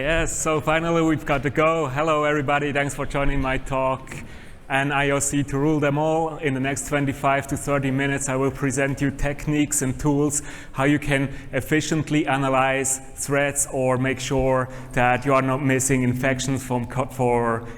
Yes, so finally we've got to go. Hello everybody, thanks for joining my talk. N-IOC to rule them all. In the next 25 to 30 minutes I will present you techniques and tools how you can efficiently analyze threats or make sure that you are not missing infections for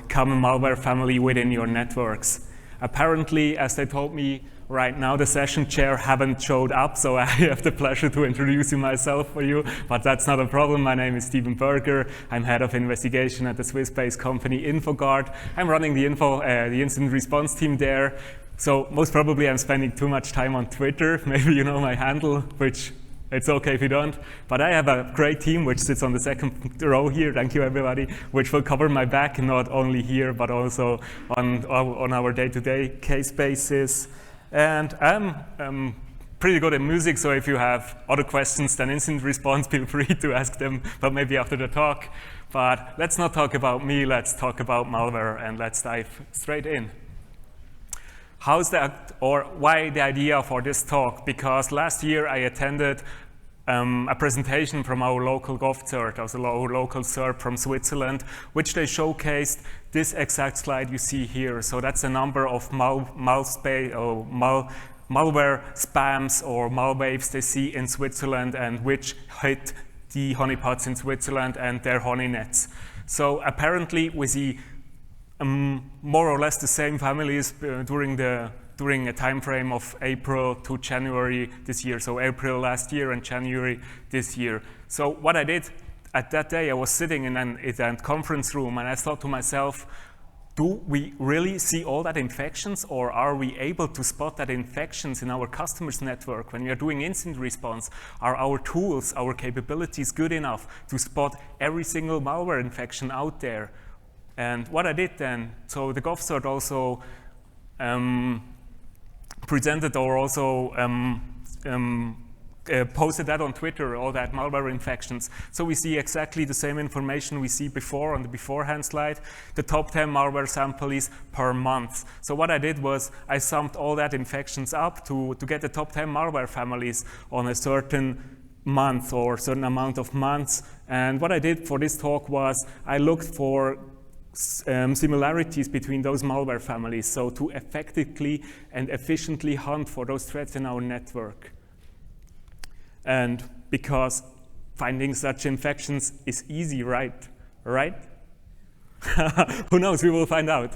common malware family within your networks. Apparently, as they told me, right now the session chair haven't showed up, so I have the pleasure to introduce myself for you, but that's not a problem. My name is Stephan Berger. I'm head of investigation at the Swiss-based company InfoGuard. I'm running the incident response team there. So most probably I'm spending too much time on Twitter. Maybe you know my handle, which it's okay if you don't. But I have a great team which sits on the second row here. Thank you, everybody, which will cover my back not only here, but also on our day-to-day case basis. And I'm pretty good at music, so if you have other questions than incident response, feel free to ask them, but maybe after the talk. But let's not talk about me, let's talk about malware, and let's dive straight in. How's that, or why the idea for this talk? Because last year I attended a presentation from our local GovCERT, also our local CERT from Switzerland, which they showcased this exact slide you see here. So that's the number of malware spams or malwaves they see in Switzerland and which hit the honeypots in Switzerland and their honey nets. So apparently we see more or less the same families during a time frame of April to January this year. So April last year and January this year. So what I did at that day, I was sitting in a conference room and I thought to myself, do we really see all that infections, or are we able to spot that infections in our customers' network? When we are doing incident response, are our tools, our capabilities good enough to spot every single malware infection out there? And what I did then, so the GovCERT also presented or also posted that on Twitter, all that malware infections. So we see exactly the same information we see before on the beforehand slide. The top 10 malware samples per month. So what I did was I summed all that infections up to get the top 10 malware families on a certain month or certain amount of months. And what I did for this talk was I looked for similarities between those malware families, so to effectively and efficiently hunt for those threats in our network. And because finding such infections is easy, right? Who knows, we will find out.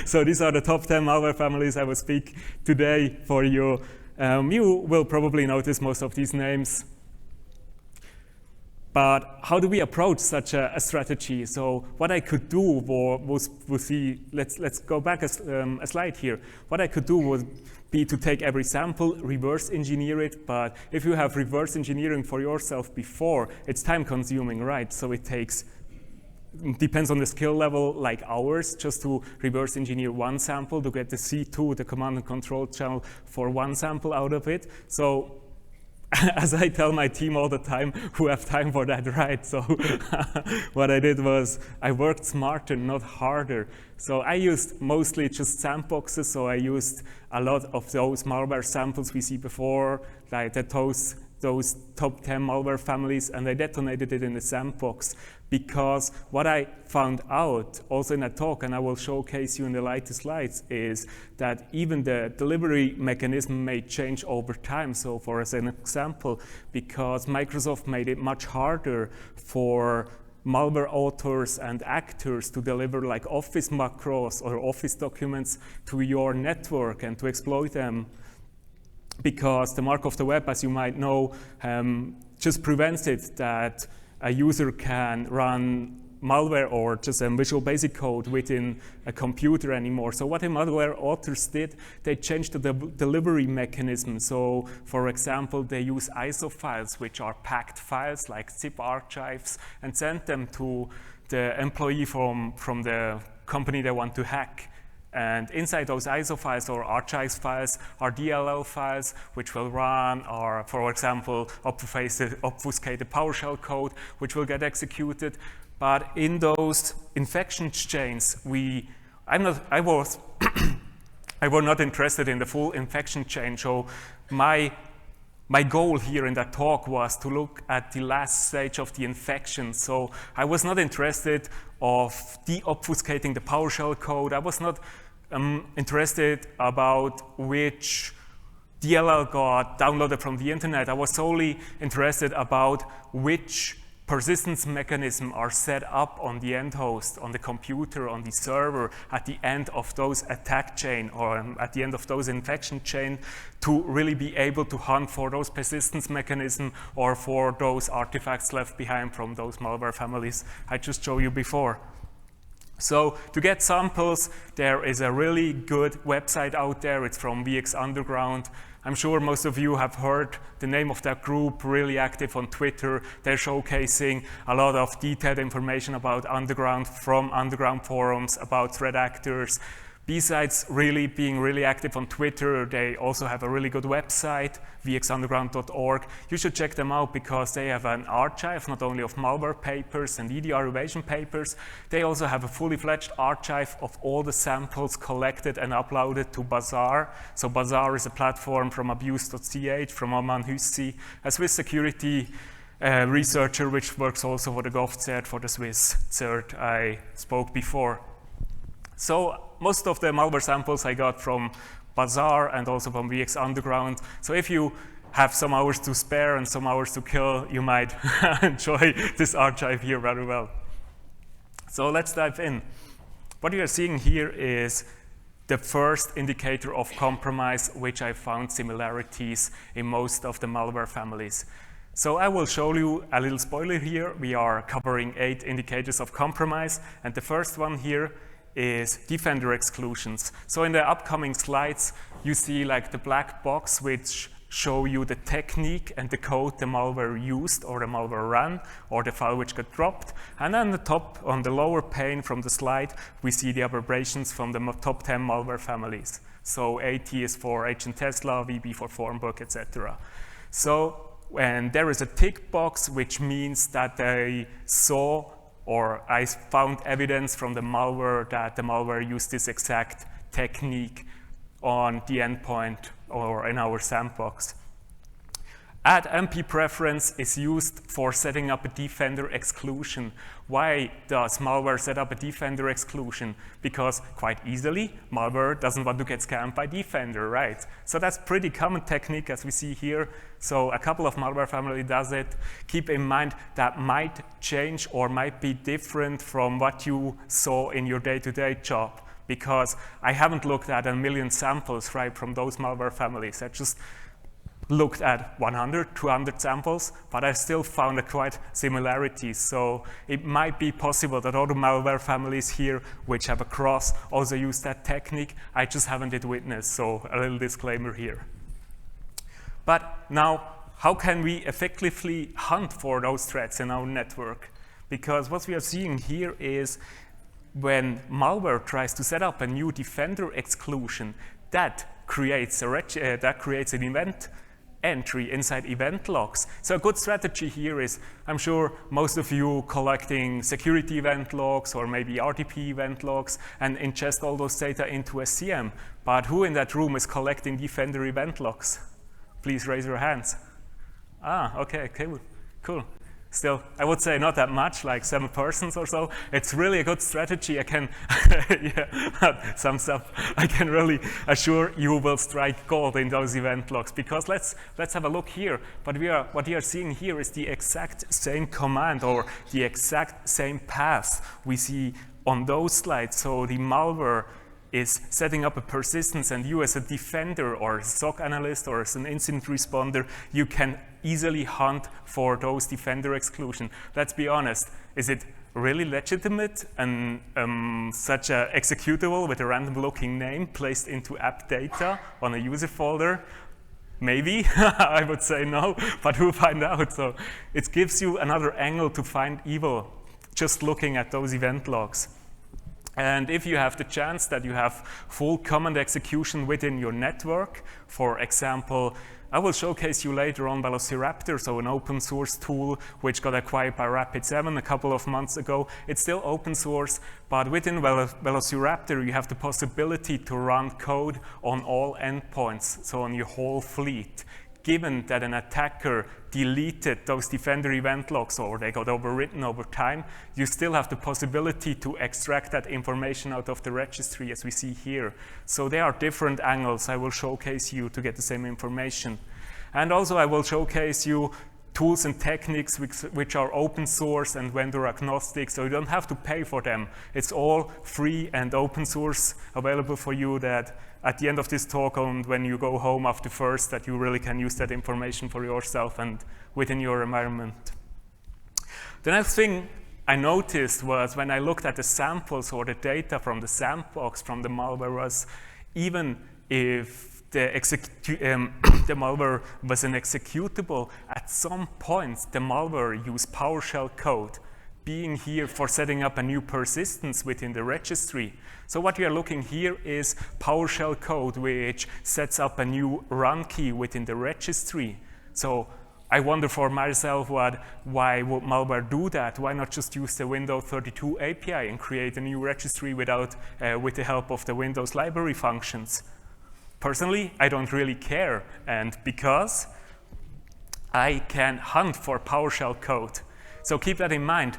So these are the top 10 malware families I will speak today for you. You will probably notice most of these names. But how do we approach such a strategy? So what I could do was let's go back a slide here. What I could do would be to take every sample, reverse engineer it, but if you have reverse engineering for yourself before, it's time consuming, right? So it depends on the skill level, like ours, just to reverse engineer one sample to get the C2, the command and control channel for one sample out of it. So as I tell my team all the time, who have time for that, right? So what I did was I worked smarter, not harder. So I used mostly just sandboxes. So I used a lot of those malware samples we see before, like those top 10 malware families, and I detonated it in the sandbox. Because what I found out, also in a talk, and I will showcase you in the later slides, is that even the delivery mechanism may change over time. So for as an example, because Microsoft made it much harder for malware authors and actors to deliver like Office macros or Office documents to your network and to exploit them. Because the mark of the web, as you might know, just prevents it that a user can run malware or just a Visual Basic code within a computer anymore. So what the malware authors did, they changed the delivery mechanism. So for example, they use ISO files, which are packed files like zip archives, and send them to the employee from the company they want to hack. And inside those ISO files or archives files are DLL files, which will run, or for example, obfuscated PowerShell code, which will get executed. But in those infection chains, I was not interested in the full infection chain. So my my goal here in that talk was to look at the last stage of the infection. So I was not interested of deobfuscating the PowerShell code. I was not interested about which DLL got downloaded from the internet. I was solely interested about which persistence mechanism are set up on the end host, on the computer, on the server, at the end of those attack chain or at the end of those infection chain to really be able to hunt for those persistence mechanism or for those artifacts left behind from those malware families I just showed you before. So to get samples, there is a really good website out there. It's from VX Underground. I'm sure most of you have heard the name of that group, really active on Twitter. They're showcasing a lot of detailed information about Underground from Underground forums, about threat actors. Besides really being really active on Twitter, they also have a really good website, vxunderground.org. You should check them out because they have an archive not only of malware papers and EDR evasion papers, they also have a fully fledged archive of all the samples collected and uploaded to Bazaar. So Bazaar is a platform from abuse.ch, from Oman Hussi, a Swiss security researcher which works also for the GovCERT, for the Swiss CERT I spoke before. So most of the malware samples I got from Bazaar and also from VX Underground. So if you have some hours to spare and some hours to kill, you might enjoy this archive here very well. So let's dive in. What you are seeing here is the first indicator of compromise, which I found similarities in most of the malware families. So I will show you a little spoiler here. We are covering 8 indicators of compromise, and the first one here is defender exclusions. So in the upcoming slides, you see like the black box which show you the technique and the code the malware used or the malware ran or the file which got dropped. And then the top, on the lower pane from the slide, we see the aberrations from the top 10 malware families. So AT is for Agent Tesla, VB for Formbook, etc. So when there is a tick box, which means that they saw or I found evidence from the malware that the malware used this exact technique on the endpoint or in our sandbox. Add MP preference is used for setting up a defender exclusion. Why does malware set up a defender exclusion? Because quite easily, malware doesn't want to get scanned by defender, right? So that's pretty common technique as we see here. So a couple of malware family does it. Keep in mind that might change or might be different from what you saw in your day-to-day job, because I haven't looked at a million samples, right, from those malware families. I just looked at 100, 200 samples, but I still found quite similarities. So it might be possible that all the malware families here which have a cross also use that technique. I just haven't it witnessed, so a little disclaimer here. But now, how can we effectively hunt for those threats in our network? Because what we are seeing here is when malware tries to set up a new defender exclusion, that creates an event entry inside event logs. So a good strategy here is, I'm sure most of you collecting security event logs or maybe RTP event logs and ingest all those data into SCM. But who in that room is collecting defender event logs? Please raise your hands. Ah, okay, cool. Still, I would say not that much, like 7 persons or so. It's really a good strategy. I can, yeah, some stuff I can really assure you will strike gold in those event logs, because let's have a look here. But what we are seeing here is the exact same command or the exact same path we see on those slides. So the malware is setting up a persistence, and you as a defender or a SOC analyst or as an incident responder, you can easily hunt for those defender exclusion. Let's be honest, is it really legitimate and such an executable with a random looking name placed into AppData on a user folder? Maybe, I would say no, but we'll find out. So it gives you another angle to find evil just looking at those event logs. And if you have the chance that you have full command execution within your network, for example, I will showcase you later on Velociraptor, so an open source tool which got acquired by Rapid7 a couple of months ago. It's still open source, but within Velociraptor you have the possibility to run code on all endpoints, so on your whole fleet. given that an attacker deleted those defender event logs or they got overwritten over time, you still have the possibility to extract that information out of the registry as we see here. So there are different angles I will showcase you to get the same information. And also I will showcase you tools and techniques which are open source and vendor agnostic, so you don't have to pay for them. It's all free and open source available for you, that at the end of this talk and when you go home after first, that you really can use that information for yourself and within your environment. The next thing I noticed was when I looked at the samples or the data from the sandbox from the malware was, even if the malware was an executable, at some points the malware used PowerShell code, being here for setting up a new persistence within the registry. So what we are looking here is PowerShell code which sets up a new run key within the registry. So I wonder for myself, why would malware do that? Why not just use the Windows 32 API and create a new registry with the help of the Windows library functions? Personally, I don't really care, and because I can hunt for PowerShell code. So keep that in mind.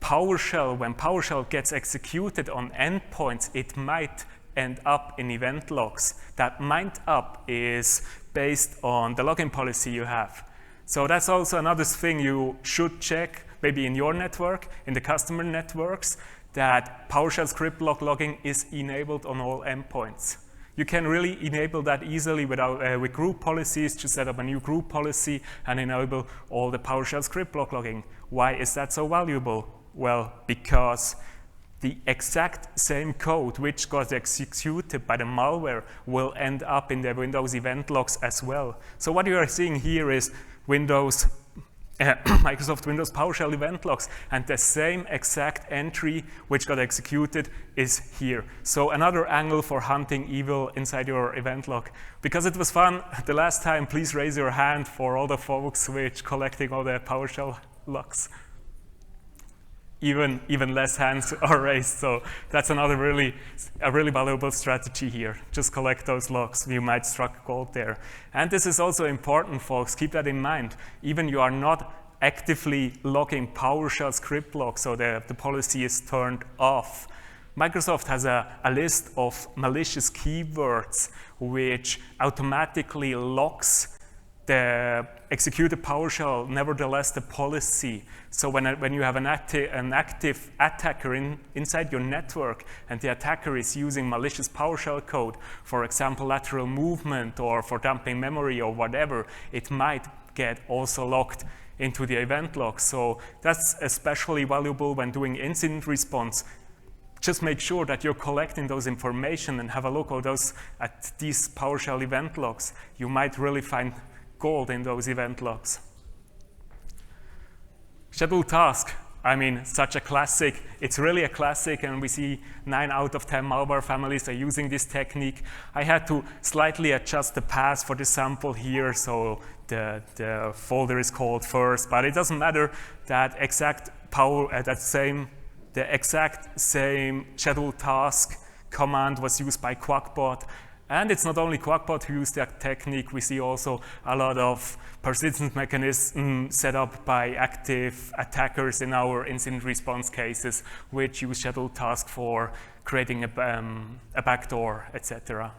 PowerShell, when PowerShell gets executed on endpoints, it might end up in event logs. That might up is based on the login policy you have. So that's also another thing you should check, maybe in your network, in the customer networks, that PowerShell script log logging is enabled on all endpoints. You can really enable that easily with group policies. Just set up a new group policy and enable all the PowerShell script log logging. Why is that so valuable? Well, because the exact same code which got executed by the malware will end up in the Windows event logs as well. So what you are seeing here is Microsoft Windows PowerShell event logs, and the same exact entry which got executed is here. So another angle for hunting evil inside your event log. Because it was fun the last time, please raise your hand for all the folks which collecting all the PowerShell logs. Even less hands are raised, so that's a really valuable strategy here. Just collect those logs, you might strike gold there. And this is also important, folks, keep that in mind. Even you are not actively logging PowerShell script logs, so the policy is turned off. Microsoft has a list of malicious keywords which automatically locks the executed PowerShell, nevertheless the policy. So when you have an active attacker inside your network and the attacker is using malicious PowerShell code, for example, lateral movement or for dumping memory or whatever, it might get also locked into the event log. So that's especially valuable when doing incident response. Just make sure that you're collecting those information and have a look at these PowerShell event logs. You might really find gold in those event logs. Scheduled task, I mean, such a classic. It's really a classic, and we see 9 out of 10 malware families are using this technique. I had to slightly adjust the path for the sample here, so the folder is called first, but it doesn't matter. That exact the exact same scheduled task command was used by Quackbot. And it's not only Quackbot who used that technique. We see also a lot of persistence mechanisms set up by active attackers in our incident response cases, which use scheduled task for creating a backdoor, etc.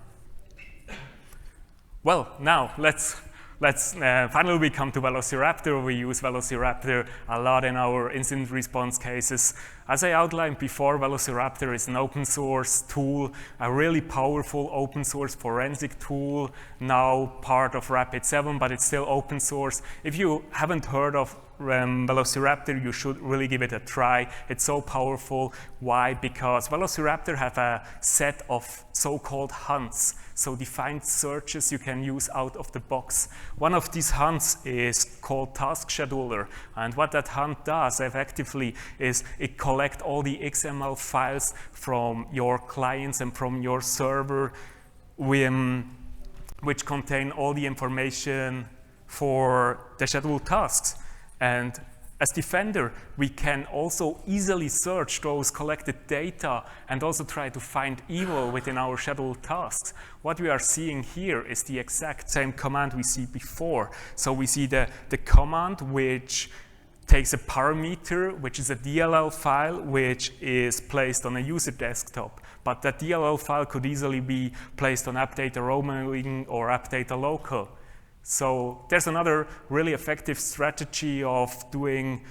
Well, now let's finally we come to Velociraptor. We use Velociraptor a lot in our incident response cases. As I outlined before, Velociraptor is an open source tool, a really powerful open source forensic tool, now part of Rapid7, but it's still open source. If you haven't heard of Velociraptor, you should really give it a try. It's so powerful. Why? Because Velociraptor have a set of so-called hunts, so defined searches you can use out of the box. One of these hunts is called Task Scheduler, and what that hunt does effectively is it collects all the XML files from your clients and from your server which contain all the information for the scheduled tasks. And as Defender, we can also easily search those collected data and also try to find evil within our scheduled tasks. What we are seeing here is the exact same command we see before. So we see the command which takes a parameter, which is a DLL file, which is placed on a user desktop. But that DLL file could easily be placed on AppData roaming or AppData local. So there's another really effective strategy of doing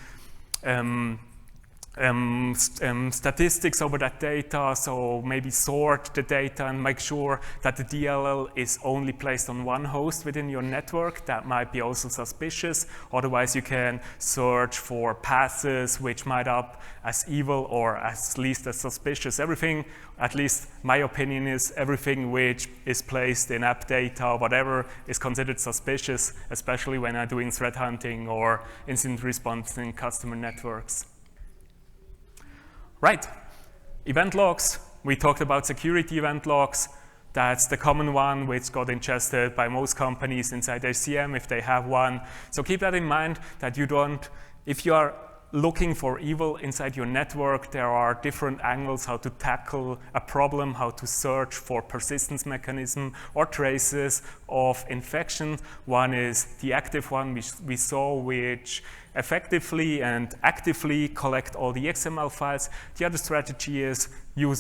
statistics over that data, so maybe sort the data and make sure that the DLL is only placed on one host within your network. That might be also suspicious. Otherwise, you can search for passes which might up as evil or at least as suspicious. Everything, at least my opinion is, everything which is placed in AppData or whatever is considered suspicious, especially when I'm doing threat hunting or incident response in customer networks. Right, event logs. We talked about security event logs. That's the common one which got ingested by most companies inside HCM if they have one. So keep that in mind that you don't, if you are looking for evil inside your network, there are different angles how to tackle a problem, how to search for persistence mechanism or traces of infection. One is the active one which we saw, which effectively and actively collect all the XML files. The other strategy is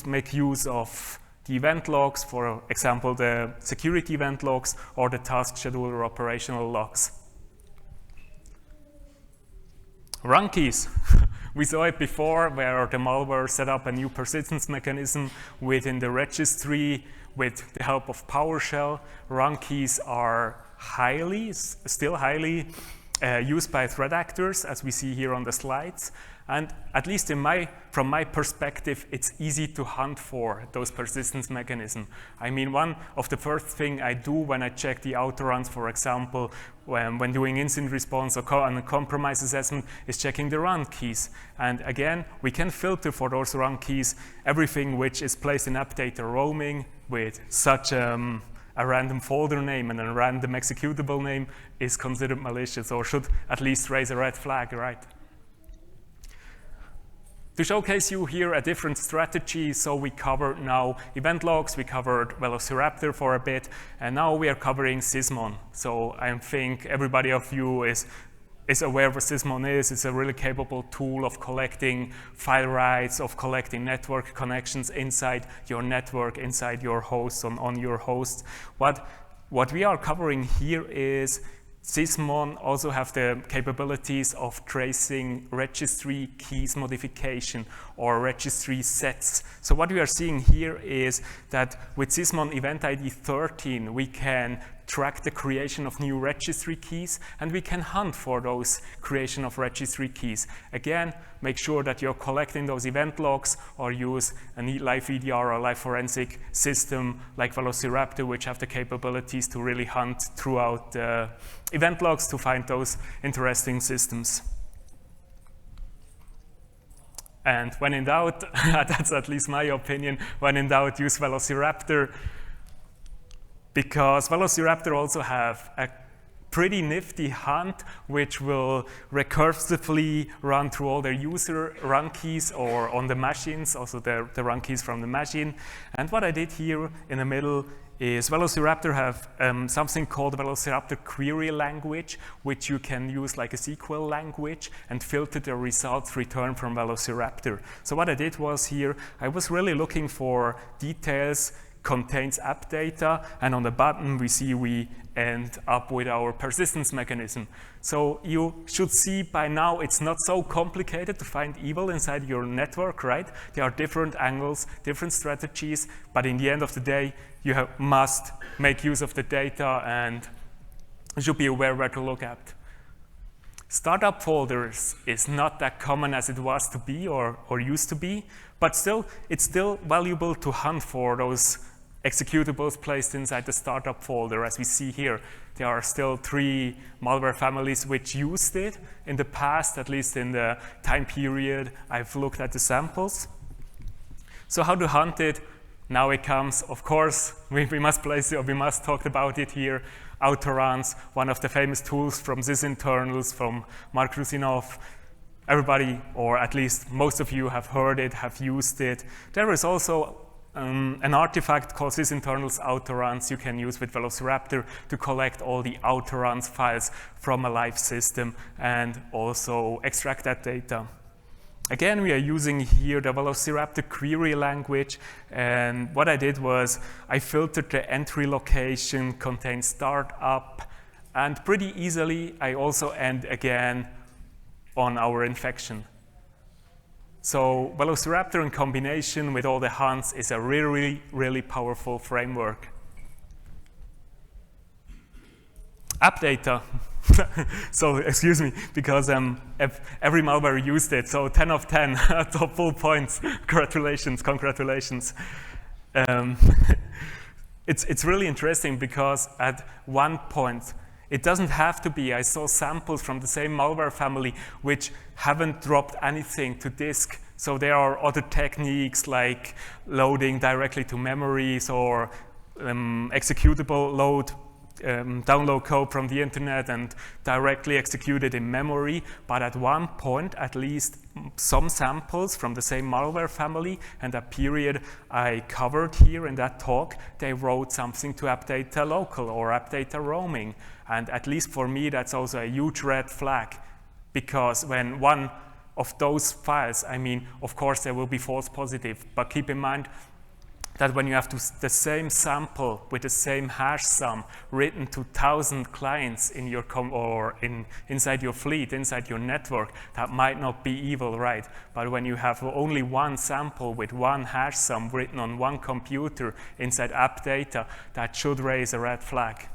make use of the event logs, for example, the security event logs or the task scheduler operational logs. Run keys. We saw it before where the malware set up a new persistence mechanism within the registry with the help of PowerShell. Run keys are still highly used by threat actors, as we see here on the slides. And at least from my perspective, it's easy to hunt for those persistence mechanisms. I mean, one of the first things I do when I check the autoruns, for example, when doing incident response or compromise assessment, is checking the run keys. And again, we can filter for those run keys everything which is placed in AppData roaming with such a random folder name and a random executable name is considered malicious or should at least raise a red flag, right? To showcase you here a different strategy, so we covered now event logs, we covered Velociraptor for a bit, and now we are covering Sysmon. So I think everybody of you is aware what Sysmon is. It's a really capable tool of collecting file writes, of collecting network connections inside your network, inside your hosts, on your hosts. What we are covering here is Sysmon also have the capabilities of tracing registry keys modification or registry sets. So what we are seeing here is that with Sysmon Event ID 13, we can track the creation of new registry keys, and we can hunt for those creation of registry keys. Again, make sure that you're collecting those event logs or use a live EDR or live forensic system like Velociraptor, which have the capabilities to really hunt throughout the event logs to find those interesting systems. And when in doubt, that's at least my opinion, when in doubt, use Velociraptor, because Velociraptor also have a pretty nifty hunt which will recursively run through all their user run keys or on the machines, also the run keys from the machine. And what I did here in the middle is Velociraptor have something called Velociraptor query language, which you can use like a SQL language and filter the results returned from Velociraptor. So what I did was here, I was really looking for details contains AppData, and on the bottom we see we end up with our persistence mechanism. So you should see by now it's not so complicated to find evil inside your network, right? There are different angles, different strategies, but in the end of the day, you must make use of the data and you should be aware where to look at. Startup folders is not that common as it was to be or used to be, but still, it's still valuable to hunt for those executables placed inside the startup folder. As we see here, there are still 3 malware families which used it in the past, at least in the time period I've looked at the samples. So how to hunt it? Now it comes, of course, we must talk about it here. Autoruns, one of the famous tools from sysinternals, from Mark Rusinov. everybody, or at least most of you, have heard it, have used it. There is also an artifact called sysinternals autoruns you can use with Velociraptor to collect all the autoruns files from a live system and also extract that data. Again, we are using here the Velociraptor query language, and what I did was I filtered the entry location, contains startup, and pretty easily I also end again on our infection. So Velociraptor in combination with all the hunts is a really, really powerful framework. AppData. So excuse me, because every malware used it, so 10 of 10, top full points. Congratulations, congratulations. It's really interesting because at one point, it doesn't have to be. I saw samples from the same malware family which haven't dropped anything to disk. So there are other techniques like loading directly to memories or executable load, download code from the internet and directly execute it in memory. But at one point, at least some samples from the same malware family and a period I covered here in that talk, they wrote something to AppData local or AppData roaming. And at least for me, that's also a huge red flag, because when one of those files, I mean, of course there will be false positive, but keep in mind that when you have the same sample with the same hash sum written to 1,000 clients in your inside your fleet, inside your network, that might not be evil, right? But when you have only one sample with one hash sum written on one computer inside AppData, that should raise a red flag.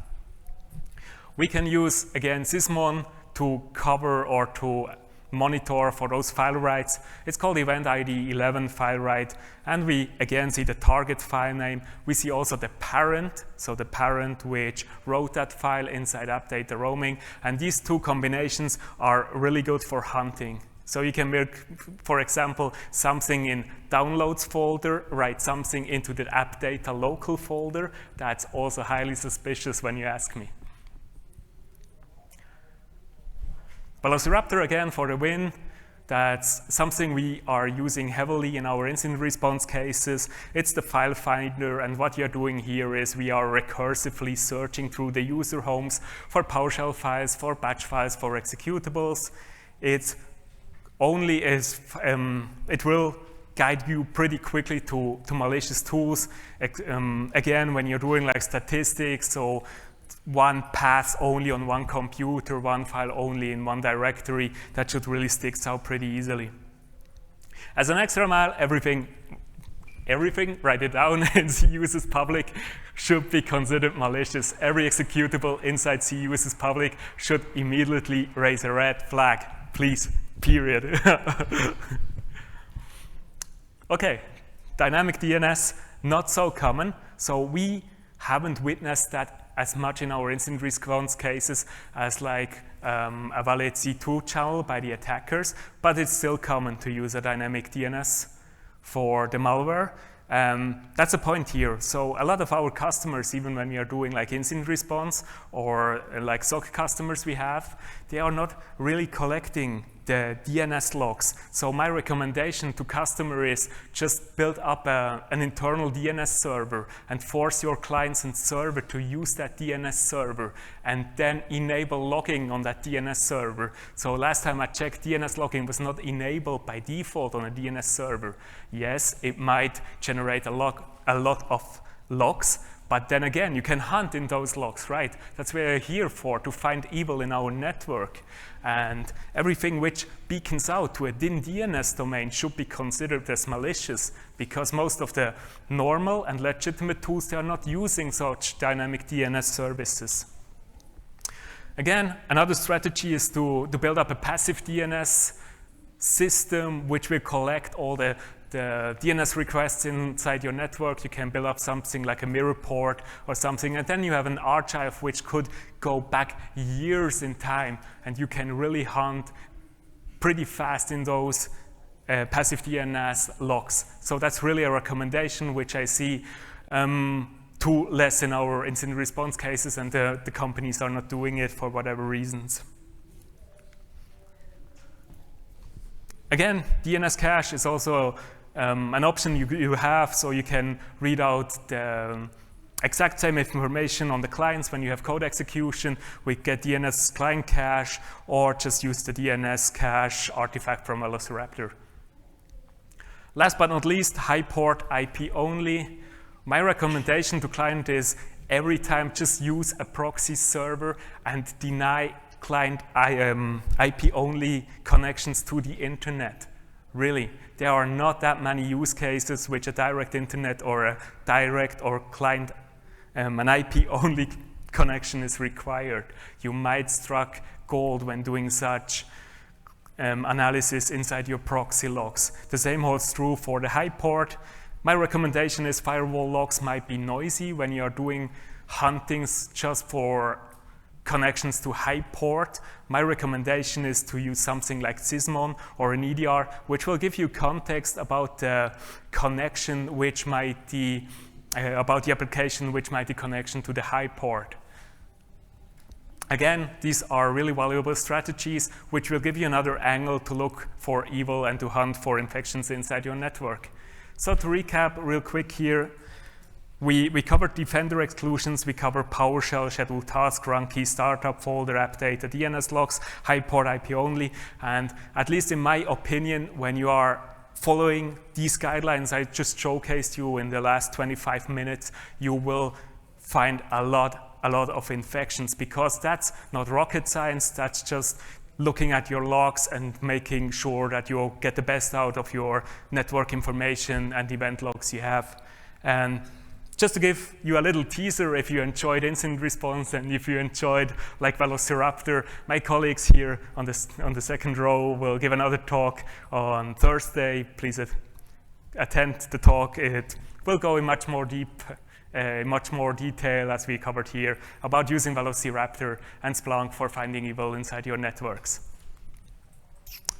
We can use, again, Sysmon to cover or to monitor for those file writes. It's called event ID 11 file write, and we again see the target file name. We see also the parent, so the parent which wrote that file inside AppData roaming, and these two combinations are really good for hunting. So you can make, for example, something in downloads folder, write something into the AppData local folder. That's also highly suspicious when you ask me. Velociraptor again for the win. That's something we are using heavily in our incident response cases. It's the file finder, and what you're doing here is we are recursively searching through the user homes for PowerShell files, for batch files, for executables. It will guide you pretty quickly to malicious tools. Again, when you're doing like statistics, so one path only on one computer, one file only in one directory, that should really stick out pretty easily. As an extra mile, everything, write it down, in CUS is public, should be considered malicious. Every executable inside CUS is public should immediately raise a red flag, please, period. Okay, dynamic DNS, not so common, so we haven't witnessed that as much in our incident response cases as like a valid C2 channel by the attackers, but it's still common to use a dynamic DNS for the malware. That's the point here. So a lot of our customers, even when we are doing like incident response or like SOC customers we have, they are not really collecting the DNS logs. So my recommendation to customer is just build up an internal DNS server and force your clients and server to use that DNS server and then enable logging on that DNS server. So last time I checked, DNS logging was not enabled by default on a DNS server. Yes, it might generate a lot of logs, but then again, you can hunt in those logs, right? That's what we're here for, to find evil in our network. And everything which beacons out to a DIN DNS domain should be considered as malicious, because most of the normal and legitimate tools, they are not using such dynamic DNS services. Again, another strategy is to build up a passive DNS system which will collect all the DNS requests inside your network. You can build up something like a mirror port or something, and then you have an archive which could go back years in time, and you can really hunt pretty fast in those passive DNS logs. So that's really a recommendation which I see too less in our incident response cases, and the companies are not doing it for whatever reasons. Again, DNS cache is also an option you have, so you can read out the exact same information on the clients when you have code execution. We get DNS client cache, or just use the DNS cache artifact from Velociraptor. Last but not least, high port IP only. My recommendation to client is every time just use a proxy server and deny client IP only connections to the internet. Really, there are not that many use cases which a direct internet or a direct or client an IP only connection is required. You might struck gold when doing such analysis inside your proxy logs. The same holds true for the high port. My recommendation is firewall logs might be noisy when you're doing huntings just for connections to high port. My recommendation is to use something like Sysmon or an EDR, which will give you context about the connection which might be about the application which might be connection to the high port. Again, these are really valuable strategies which will give you another angle to look for evil and to hunt for infections inside your network. So to recap real quick here, we covered Defender exclusions, we covered PowerShell, schedule task, run key, startup folder, AppData, DNS logs, high port IP only, and at least in my opinion, when you are following these guidelines I just showcased you in the last 25 minutes, you will find a lot of infections, because that's not rocket science, that's just looking at your logs and making sure that you get the best out of your network information and event logs you have. And just to give you a little teaser, if you enjoyed incident response and if you enjoyed like Velociraptor, my colleagues here on the second row will give another talk on Thursday. Please attend the talk. It will go in much more detail, as we covered here, about using Velociraptor and Splunk for finding evil inside your networks.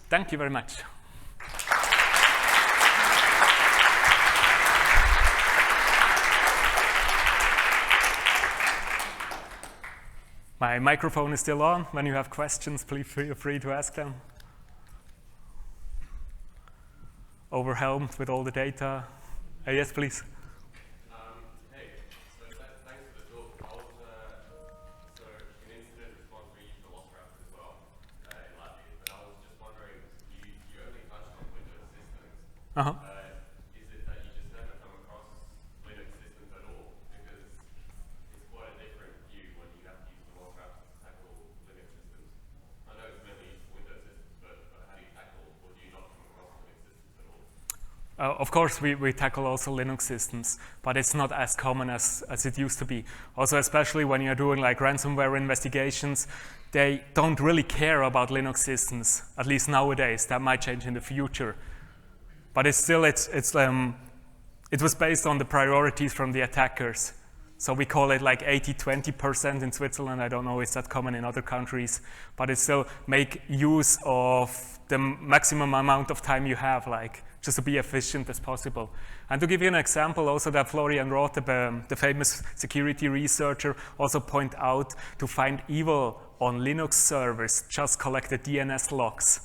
Thank you very much. My microphone is still on. When you have questions, please feel free to ask them. Overwhelmed with all the data. Yes, please. Hey, so thanks for the talk. So in incident response, we use Velociraptor as well in Latvia, but I was just wondering, you only touched on Windows systems. Is it that you just never come across Linux systems at all? Because it's quite a different view when you have to use Velociraptor to tackle Linux systems. I know it's mainly used for Windows systems, but how do you tackle, or do you not come across Linux systems at all? Of course, we tackle also Linux systems, but it's not as common as it used to be. Also, especially when you're doing like ransomware investigations, they don't really care about Linux systems, at least nowadays. That might change in the future. But it's still, it was based on the priorities from the attackers. So we call it like 80-20% in Switzerland. I don't know if that's common in other countries, but it still make use of the maximum amount of time you have, like just to be efficient as possible. And to give you an example, also that Florian Roth, the famous security researcher, also point out to find evil on Linux servers, just collect the DNS logs.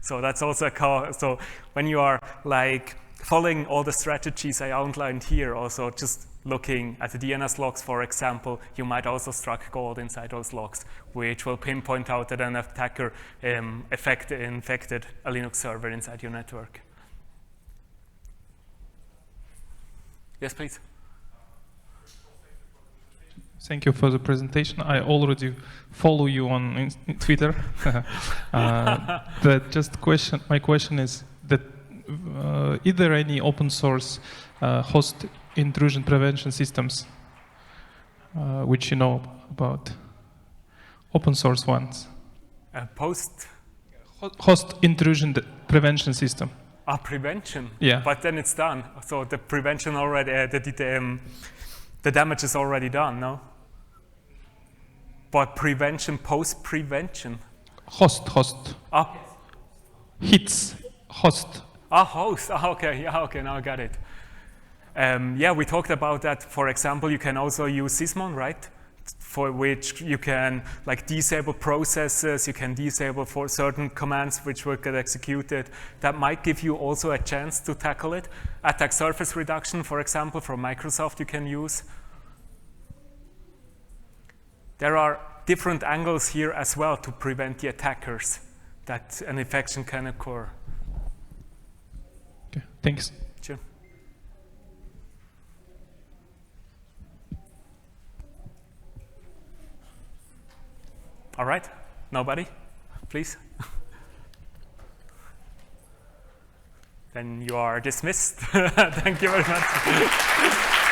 So that's also so when you are like following all the strategies I outlined here, also just looking at the DNS logs, for example, you might also struck gold inside those logs, which will pinpoint out that an attacker infected a Linux server inside your network. Yes, please. Thank you for the presentation. I already follow you on Twitter. My question is that is there any open source host intrusion prevention systems which you know about? Open source ones. Host intrusion prevention system. Prevention? Yeah. But then it's done. So the prevention already, the damage is already done, no? But prevention, post-prevention? Host. Hits, host. Host, okay, yeah, okay, now I got it. Yeah, we talked about that. For example, you can also use Sysmon, right? for which you can like disable processes, you can disable for certain commands which will get executed. That might give you also a chance to tackle it. Attack surface reduction, for example, from Microsoft you can use. There are different angles here as well to prevent the attackers that an infection can occur. Okay, thanks. Sure. All right, nobody, please. Then you are dismissed. Thank you very much.